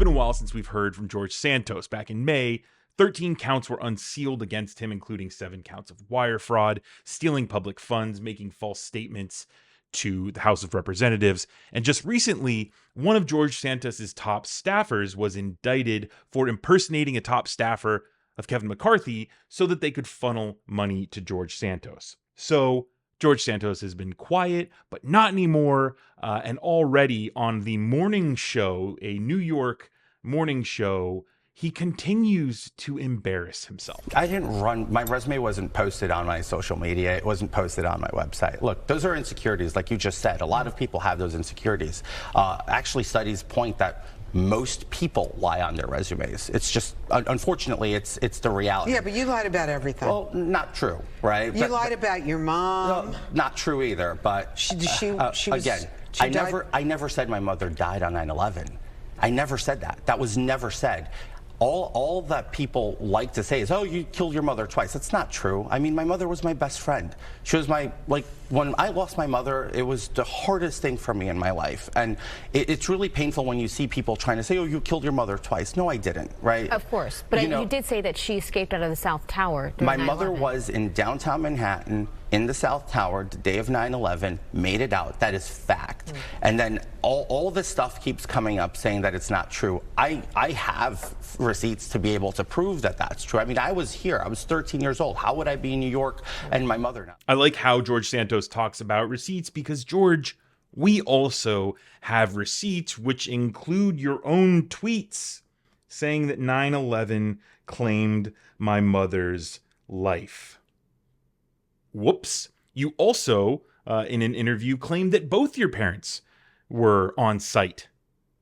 been a while since we've heard from George Santos. Back in May, 13 counts were unsealed against him, including 7 counts of wire fraud, stealing public funds, making false statements to the House of Representatives. And just recently, one of George Santos's top staffers was indicted for impersonating a top staffer of Kevin McCarthy so that they could funnel money to George Santos. So George Santos has been quiet, but not anymore. And already on the morning show, a New York morning show, he continues to embarrass himself. I didn't run, my resume wasn't posted on my social media. It wasn't posted on my website. Look, those are insecurities, like you just said. A lot of people have those insecurities. Actually, studies point that most people lie on their resumes. It's just, unfortunately, it's the reality. Yeah, but you lied about everything. Well, not true, right? You lied about your mom. No, not true either, but I never said my mother died on 9/11. I never said that. That was never said. All that people like to say is, oh, you killed your mother twice. That's not true. I mean, my mother was my best friend. She was when I lost my mother, it was the hardest thing for me in my life. And it's really painful when you see people trying to say, oh, you killed your mother twice. No, I didn't, right? Of course. But you did say that she escaped out of the South Tower during 9/11. My mother was in downtown Manhattan in the South Tower the day of 9/11, made it out. That is fact. And then all this stuff keeps coming up saying that it's not true. I have receipts to be able to prove that that's true. I mean, I was here. I was 13 years old. How would I be in New York and my mother now? I like how George Santos talks about receipts because, George, we also have receipts which include your own tweets saying that 9/11 claimed my mother's life. Whoops. You also, in an interview, claimed that both your parents were on site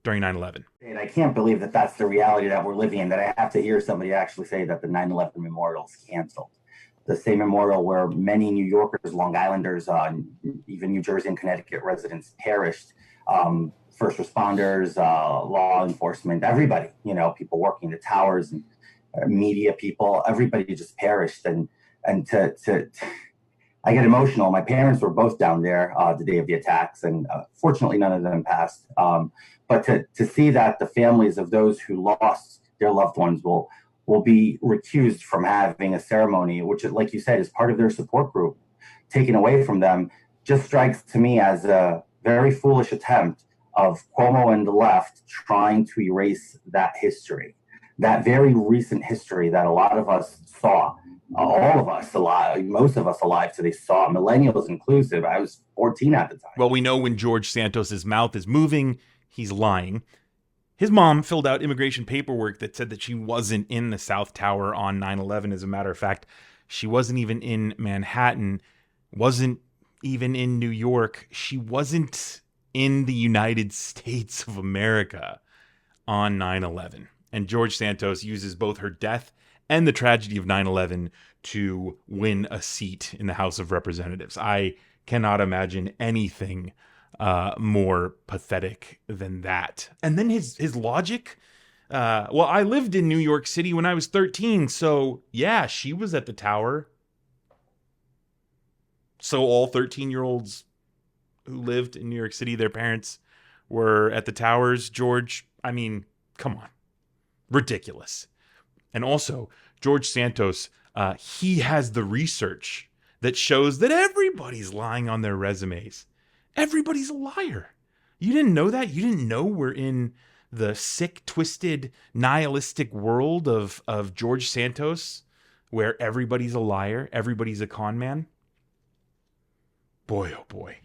during 9/11. And I can't believe that that's the reality that we're living in, that I have to hear somebody actually say that the 9/11 memorial is canceled. The same memorial where many New Yorkers, Long Islanders, even New Jersey and Connecticut residents perished. First responders, law enforcement, everybody, people working the towers and media people, everybody just perished. And I get emotional. My parents were both down there the day of the attacks, and fortunately, none of them passed. But to see that the families of those who lost their loved ones will be recused from having a ceremony, which, like you said, is part of their support group, taken away from them, just strikes to me as a very foolish attempt of Cuomo and the left trying to erase that history, that very recent history that a lot of us saw. All of us alive, most of us alive today saw, millennials inclusive. I was 14 at the time. Well, we know when George Santos's mouth is moving, he's lying. His mom filled out immigration paperwork that said that she wasn't in the South Tower on 9/11. As a matter of fact, she wasn't even in Manhattan, wasn't even in New York. She wasn't in the United States of America on 9/11. And George Santos uses both her death and the tragedy of 9/11 to win a seat in the House of Representatives. I cannot imagine anything more pathetic than that. And then his logic, well, I lived in New York City when I was 13, so yeah, she was at the tower. So all 13-year-olds who lived in New York City, their parents were at the towers, George. I mean, come on. Ridiculous. And also, George Santos, he has the research that shows that everybody's lying on their resumes. Everybody's a liar. You didn't know that? You didn't know we're in the sick, twisted, nihilistic world of George Santos, where everybody's a liar, everybody's a con man? Boy, oh boy.